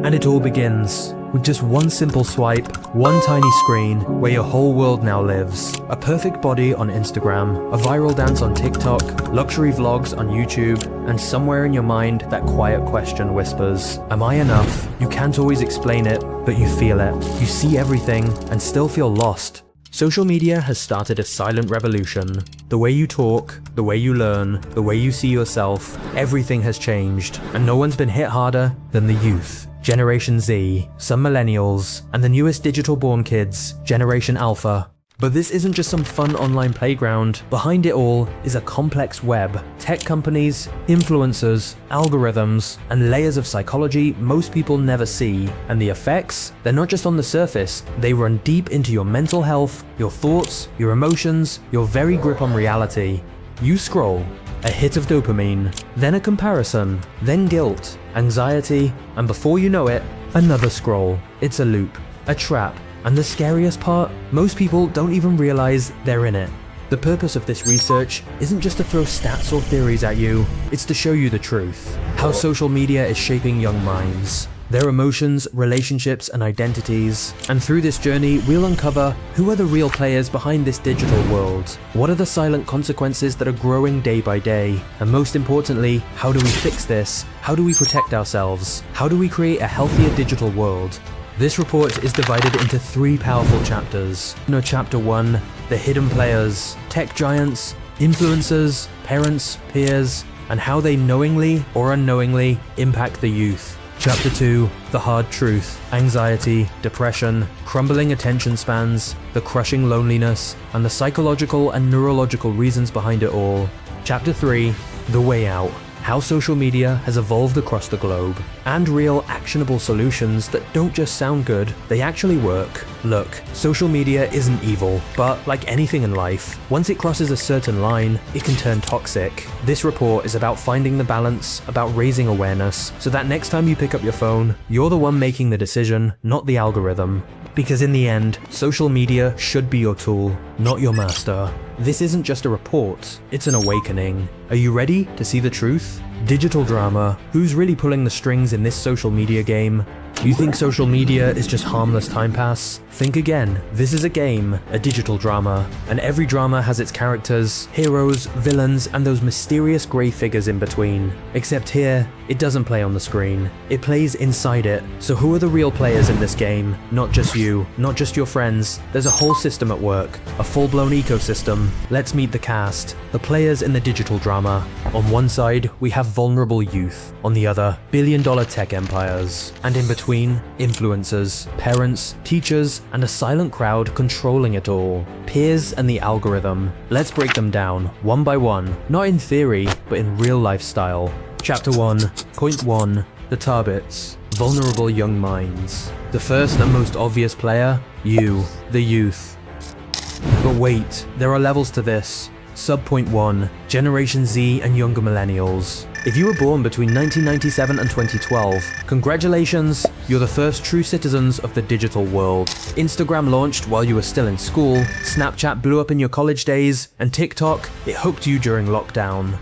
And it all begins with just one simple swipe, one tiny screen where your whole world now lives. A perfect body on Instagram, a viral dance on TikTok, luxury vlogs on YouTube, and somewhere in your mind that quiet question whispers, am I enough? You can't always explain it, but you feel it. You see everything and still feel lost. Social media has started a silent revolution. The way you talk, the way you learn, the way you see yourself, everything has changed, and no one's been hit harder than the youth. Generation Z, some millennials, and the newest digital-born kids, Generation Alpha. But this isn't just some fun online playground. Behind it all is a complex web. Tech companies, influencers, algorithms, and layers of psychology most people never see. And the effects? They're not just on the surface, they run deep into your mental health, your thoughts, your emotions, your very grip on reality. You scroll, a hit of dopamine, then a comparison, then guilt, anxiety, and before you know it, another scroll. It's a loop, a trap. And the scariest part, most people don't even realize they're in it. The purpose of this research isn't just to throw stats or theories at you, it's to show you the truth. How social media is shaping young minds, their emotions, relationships, and identities. And through this journey, we'll uncover who are the real players behind this digital world. What are the silent consequences that are growing day by day? And most importantly, how do we fix this? How do we protect ourselves? How do we create a healthier digital world? This report is divided into 3 powerful chapters. Chapter 1, the hidden players, tech giants, influencers, parents, peers, and how they knowingly or unknowingly impact the youth. Chapter 2, the hard truth, anxiety, depression, crumbling attention spans, the crushing loneliness, and the psychological and neurological reasons behind it all. Chapter 3, the way out. How social media has evolved across the globe, and real actionable solutions that don't just sound good, they actually work. Look, social media isn't evil, but like anything in life, once it crosses a certain line, it can turn toxic. This report is about finding the balance, about raising awareness, so that next time you pick up your phone, you're the one making the decision, not the algorithm. Because in the end, social media should be your tool, not your master. This isn't just a report, it's an awakening. Are you ready to see the truth? Digital drama. Who's really pulling the strings in this social media game? You think social media is just harmless time pass? Think again. This is a game, a digital drama, and every drama has its characters, heroes, villains, and those mysterious grey figures in between. Except here, it doesn't play on the screen. It plays inside it. So who are the real players in this game? Not just you, not just your friends. There's a whole system at work, a full-blown ecosystem. Let's meet the cast, the players in the digital drama. On one side, we have vulnerable youth. On the other, billion-dollar tech empires. And in between, influencers, parents, teachers, and a silent crowd controlling it all. Peers and the algorithm. Let's break them down, one by one, not in theory, but in real life style. Chapter 1, Point 1, the targets, vulnerable young minds. The first and most obvious player, you, the youth. But wait, there are levels to this. Subpoint 1, Generation Z and younger millennials. If you were born between 1997 and 2012, congratulations, you're the first true citizens of the digital world. Instagram launched while you were still in school, Snapchat blew up in your college days, and TikTok, it hooked you during lockdown.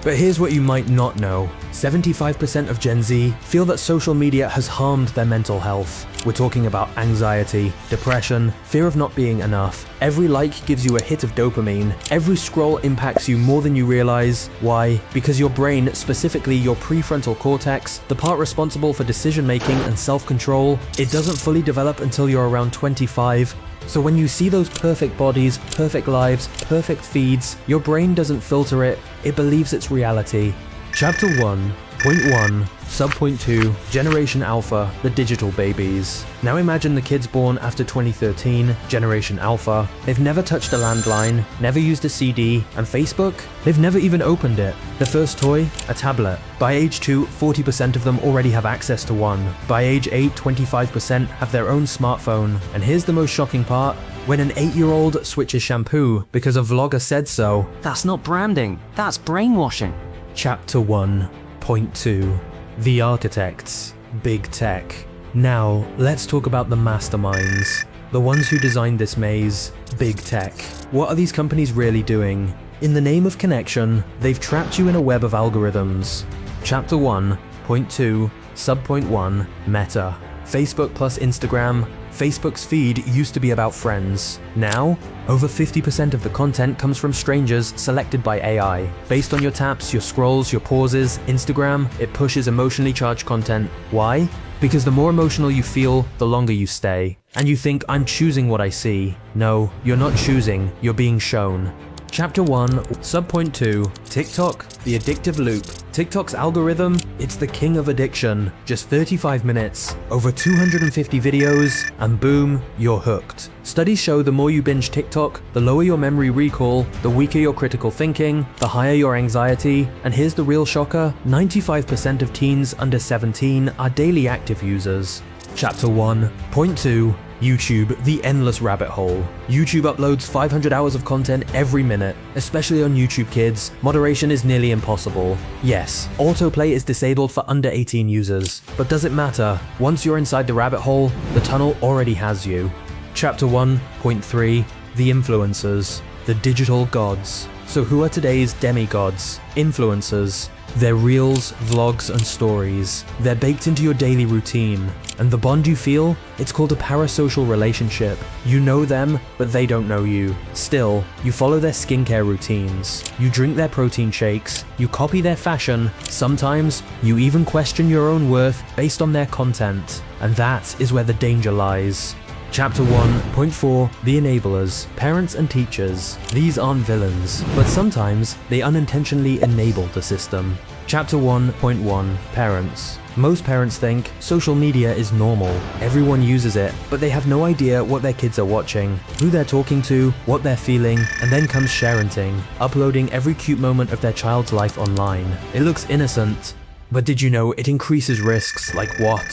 But here's what you might not know. 75% of Gen Z feel that social media has harmed their mental health. We're talking about anxiety, depression, fear of not being enough. Every like gives you a hit of dopamine. Every scroll impacts you more than you realize. Why? Because your brain, specifically your prefrontal cortex, the part responsible for decision making and self-control, it doesn't fully develop until you're around 25. So when you see those perfect bodies, perfect lives, perfect feeds, your brain doesn't filter it, it believes it's reality. Chapter 1, Point 1, Subpoint 2, Generation Alpha, the digital babies. Now imagine the kids born after 2013, Generation Alpha. They've never touched a landline, never used a CD, and Facebook? They've never even opened it. Their first toy? A tablet. By age 2, 40% of them already have access to one. By age 8, 25% have their own smartphone. And here's the most shocking part. When an 8-year-old switches shampoo because a vlogger said so. That's not branding, that's brainwashing. Chapter 1, Point 2, the architects, big tech. Now, let's talk about the masterminds, the ones who designed this maze, big tech. What are these companies really doing? In the name of connection, they've trapped you in a web of algorithms. Chapter 1, Point 2, Sub-point 1. Meta. Facebook plus Instagram. Facebook's feed used to be about friends. Now, over 50% of the content comes from strangers selected by AI. Based on your taps, your scrolls, your pauses, Instagram, it pushes emotionally charged content. Why? Because the more emotional you feel, the longer you stay. And you think, I'm choosing what I see. No, you're not choosing, you're being shown. Chapter 1, Sub-point 2, TikTok, the addictive loop. TikTok's algorithm, it's the king of addiction. Just 35 minutes, over 250 videos, and boom, you're hooked. Studies show the more you binge TikTok, the lower your memory recall, the weaker your critical thinking, the higher your anxiety, and here's the real shocker, 95% of teens under 17 are daily active users. Chapter 1, Point 2, YouTube, the endless rabbit hole. YouTube uploads 500 hours of content every minute, especially on YouTube Kids. Moderation is nearly impossible. Yes, autoplay is disabled for under 18 users, but does it matter? Once you're inside the rabbit hole, the tunnel already has you. Chapter 1.3, The Influencers, the digital gods. So who are today's demigods? Influencers. They're reels, vlogs, and stories. They're baked into your daily routine. And the bond you feel? It's called a parasocial relationship. You know them, but they don't know you. Still, you follow their skincare routines. You drink their protein shakes. You copy their fashion. Sometimes, you even question your own worth based on their content. And that is where the danger lies. Chapter 1.4, The Enablers, Parents and Teachers. These aren't villains, but sometimes they unintentionally enable the system. Chapter 1.1, Parents. Most parents think social media is normal, everyone uses it, but they have no idea what their kids are watching, who they're talking to, what they're feeling, and then comes sharenting, uploading every cute moment of their child's life online. It looks innocent, but did you know it increases risks like what?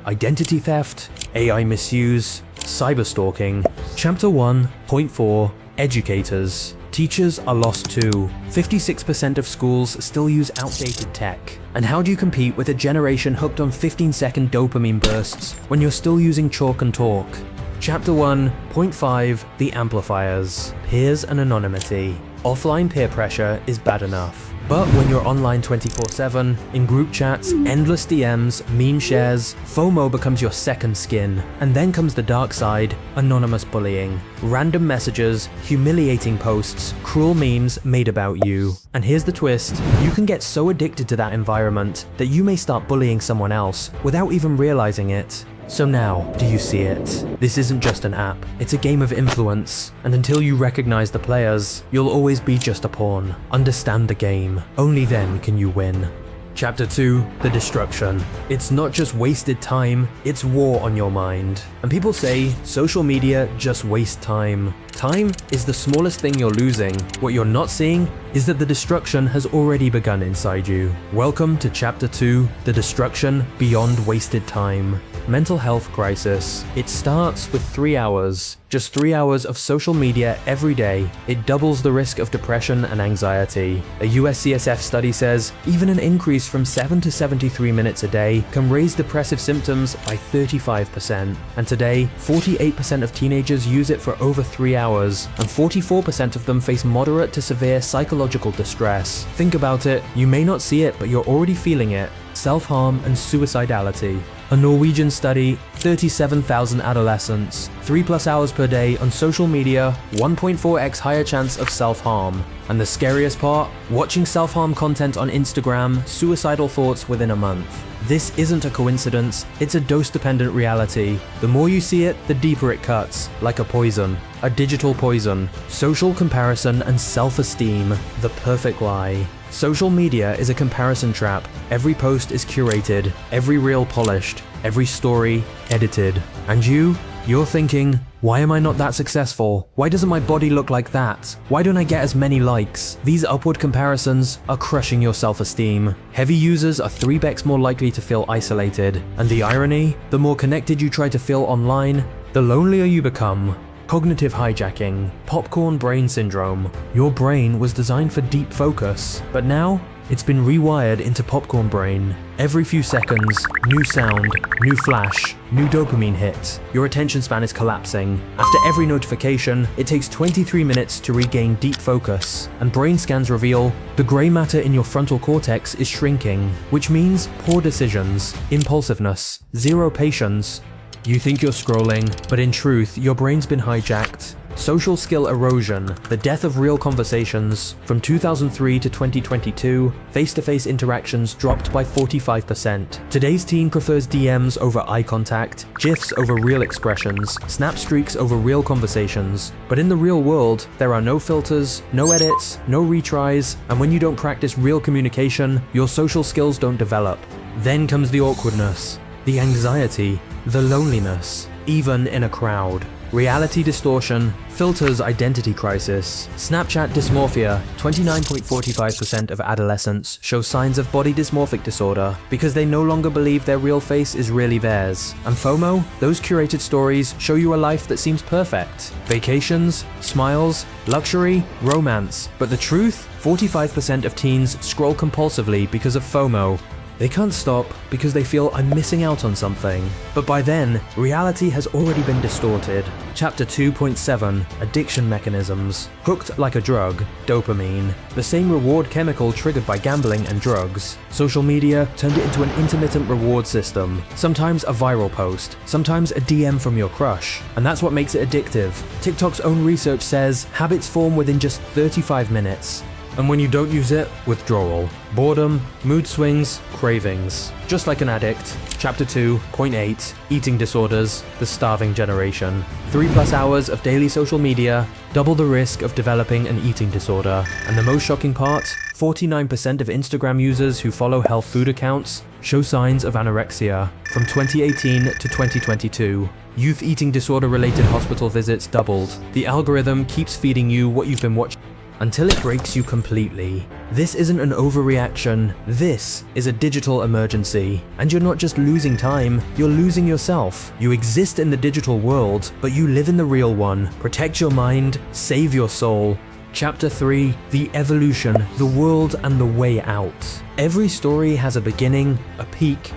Identity theft, AI misuse, cyberstalking. Chapter 1.4, Educators. Teachers are lost too. 56% of schools still use outdated tech. And how do you compete with a generation hooked on 15-second dopamine bursts when you're still using chalk and talk? Chapter 1.5, The Amplifiers. Peers and anonymity. Offline peer pressure is bad enough. But when you're online 24/7, in group chats, endless DMs, meme shares, FOMO becomes your second skin. And then comes the dark side, anonymous bullying. Random messages, humiliating posts, cruel memes made about you. And here's the twist, you can get so addicted to that environment that you may start bullying someone else without even realizing it. So now, do you see it? This isn't just an app, it's a game of influence, and until you recognize the players, you'll always be just a pawn. Understand the game, only then can you win. Chapter 2, The Destruction. It's not just wasted time, it's war on your mind. And people say, social media just wastes time. Time is the smallest thing you're losing. What you're not seeing is that the destruction has already begun inside you. Welcome to Chapter 2, The Destruction Beyond Wasted Time. Mental health crisis. It starts with 3 hours. Just 3 hours of social media every day. It doubles the risk of depression and anxiety. A US CSF study says even an increase from 7 to 73 minutes a day can raise depressive symptoms by 35%. And today, 48% of teenagers use it for over 3 hours, and 44% of them face moderate to severe psychological distress. Think about it, you may not see it, but you're already feeling it. Self-harm and suicidality. A Norwegian study, 37,000 adolescents, 3+ hours per day on social media, 1.4x higher chance of self-harm. And the scariest part? Watching self-harm content on Instagram, suicidal thoughts within a month. This isn't a coincidence, it's a dose-dependent reality. The more you see it, the deeper it cuts, like a poison. A digital poison. Social comparison and self-esteem, the perfect lie. Social media is a comparison trap. Every post is curated, every reel polished, every story edited. And you're thinking, why am I not that successful? Why doesn't my body look like that? Why don't I get as many likes? These upward comparisons are crushing your self-esteem. Heavy users are 3x more likely to feel isolated. And the irony? The more connected you try to feel online, the lonelier you become. Cognitive hijacking, popcorn brain syndrome. Your brain was designed for deep focus, but now it's been rewired into popcorn brain. Every few seconds, new sound, new flash, new dopamine hit. Your attention span is collapsing. After every notification, it takes 23 minutes to regain deep focus, and brain scans reveal the gray matter in your frontal cortex is shrinking, which means poor decisions, impulsiveness, zero patience. You think you're scrolling, but in truth, your brain's been hijacked. Social skill erosion, the death of real conversations. From 2003 to 2022, face-to-face interactions dropped by 45%. Today's teen prefers DMs over eye contact, GIFs over real expressions, snap streaks over real conversations. But in the real world, there are no filters, no edits, no retries, and when you don't practice real communication, your social skills don't develop. Then comes the awkwardness, the anxiety, the loneliness, even in a crowd. Reality distortion, filters identity crisis, Snapchat dysmorphia. 29.45% of adolescents show signs of body dysmorphic disorder because they no longer believe their real face is really theirs. And FOMO, those curated stories show you a life that seems perfect. Vacations, smiles, luxury, romance. But the truth? 45% of teens scroll compulsively because of FOMO. They can't stop because they feel I'm missing out on something. But by then, reality has already been distorted. Chapter 2.7 Addiction Mechanisms. Hooked like a drug, dopamine. The same reward chemical triggered by gambling and drugs. Social media turned it into an intermittent reward system. Sometimes a viral post, sometimes a DM from your crush. And that's what makes it addictive. TikTok's own research says habits form within just 35 minutes. And when you don't use it, withdrawal, boredom, mood swings, cravings. Just like an addict. Chapter 2.8 Eating Disorders, the Starving Generation. 3+ hours of daily social media, double the risk of developing an eating disorder. And the most shocking part, 49% of Instagram users who follow health food accounts show signs of anorexia. From 2018 to 2022. Youth eating disorder related hospital visits doubled. The algorithm keeps feeding you what you've been watching until it breaks you completely. This isn't an overreaction, this is a digital emergency. And you're not just losing time, you're losing yourself. You exist in the digital world, but you live in the real one. Protect your mind, save your soul. Chapter 3 The Evolution, the World and the Way Out. Every story has a beginning, a peak,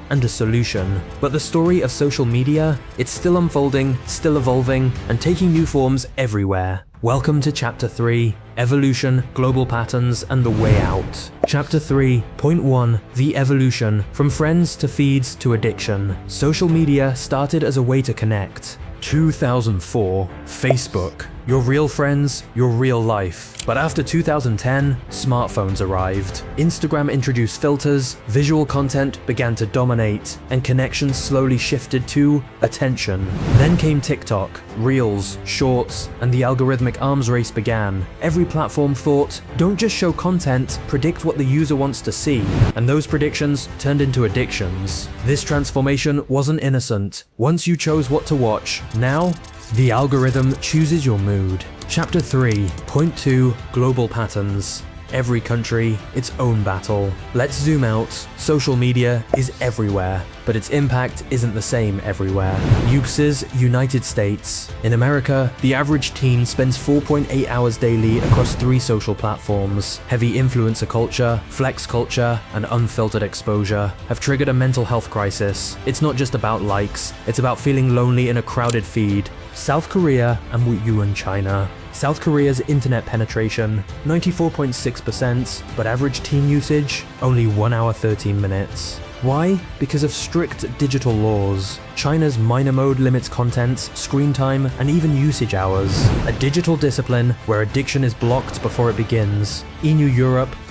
and a solution. But the story of social media, it's still unfolding, still evolving, and taking new forms everywhere. Welcome to Chapter 3, Evolution, Global Patterns, and the Way Out. Chapter 3.1 The Evolution, from friends to feeds to addiction. Social media started as a way to connect. 2004, Facebook. Your real friends, your real life. But after 2010, smartphones arrived. Instagram introduced filters, visual content began to dominate, and connections slowly shifted to attention. Then came TikTok, Reels, Shorts, and the algorithmic arms race began. Every platform thought, don't just show content, predict what the user wants to see. And those predictions turned into addictions. This transformation wasn't innocent. Once you chose what to watch, now the algorithm chooses your mood. Chapter 3.2 Global Patterns. Every country, its own battle. Let's zoom out. Social media is everywhere, but its impact isn't the same everywhere. US's United States. In America, the average teen spends 4.8 hours daily across 3 social platforms. Heavy influencer culture, flex culture, and unfiltered exposure have triggered a mental health crisis. It's not just about likes, it's about feeling lonely in a crowded feed. South Korea and Wuhan, China. South Korea's internet penetration, 94.6%, but average teen usage, only 1 hour 13 minutes. Why? Because of strict digital laws. China's minor mode limits content, screen time, and even usage hours. A digital discipline where addiction is blocked before it begins. EU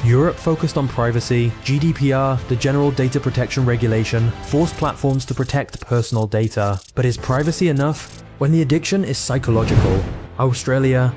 Europe focused on privacy, GDPR, the General Data Protection Regulation, forced platforms to protect personal data. But is privacy enough when the addiction is psychological? Australia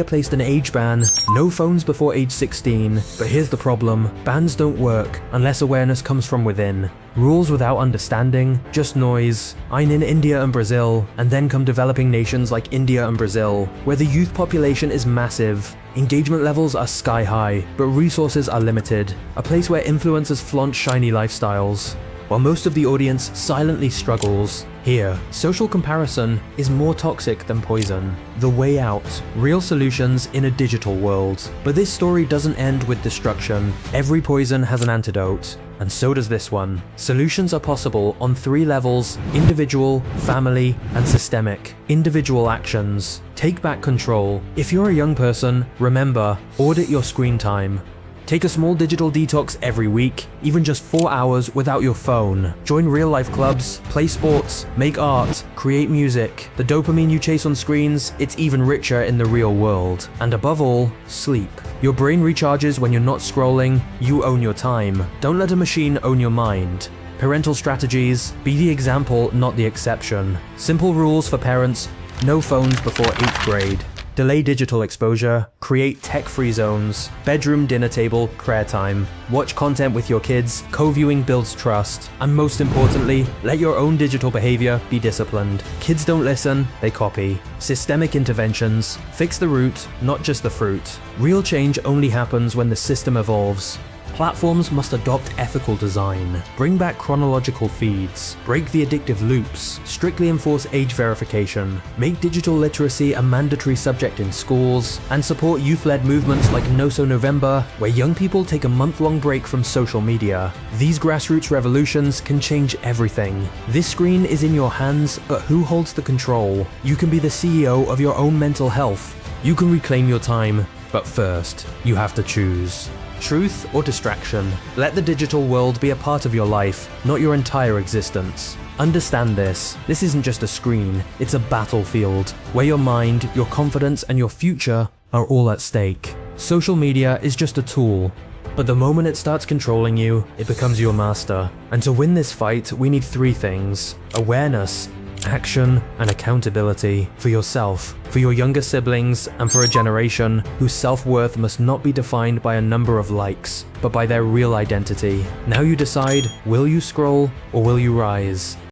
placed an age ban, no phones before age 16, but here's the problem, bans don't work unless awareness comes from within. Rules without understanding, just noise. I'm in India and Brazil, and then come developing nations like India and Brazil, where the youth population is massive. Engagement levels are sky high, but resources are limited. A place where influencers flaunt shiny lifestyles, while most of the audience silently struggles. Here, social comparison is more toxic than poison. The Way Out, real solutions in a digital world. But this story doesn't end with destruction. Every poison has an antidote. and so does this one. Solutions are possible on 3 levels: individual, family, and systemic. Individual actions. Take back control. If you're a young person, remember, audit your screen time. Take a small digital detox every week, even just 4 hours without your phone. Join real-life clubs, play sports, make art, create music. The dopamine you chase on screens, it's even richer in the real world. And above all, sleep. Your brain recharges when you're not scrolling, you own your time. Don't let a machine own your mind. Parental strategies: be the example, not the exception. Simple rules for parents: no phones before 8th grade. Delay digital exposure, create tech-free zones, bedroom dinner table, prayer time, watch content with your kids, co-viewing builds trust, and most importantly, let your own digital behavior be disciplined. Kids don't listen, they copy. Systemic interventions: fix the root, not just the fruit. Real change only happens when the system evolves. Platforms must adopt ethical design, bring back chronological feeds, break the addictive loops, strictly enforce age verification, make digital literacy a mandatory subject in schools, and support youth-led movements like No So November, where young people take a month-long break from social media. These grassroots revolutions can change everything. This screen is in your hands, but who holds the control? You can be the CEO of your own mental health. You can reclaim your time, but first, you have to choose. Truth or distraction? Let the digital world be a part of your life, not your entire existence. Understand this. This isn't just a screen, it's a battlefield, where your mind, your confidence, and your future are all at stake. Social media is just a tool, but the moment it starts controlling you, it becomes your master. And to win this fight, we need 3 things: awareness, action, and accountability for yourself, for your younger siblings, and for a generation whose self-worth must not be defined by a number of likes, but by their real identity. Now you decide, will you scroll or will you rise?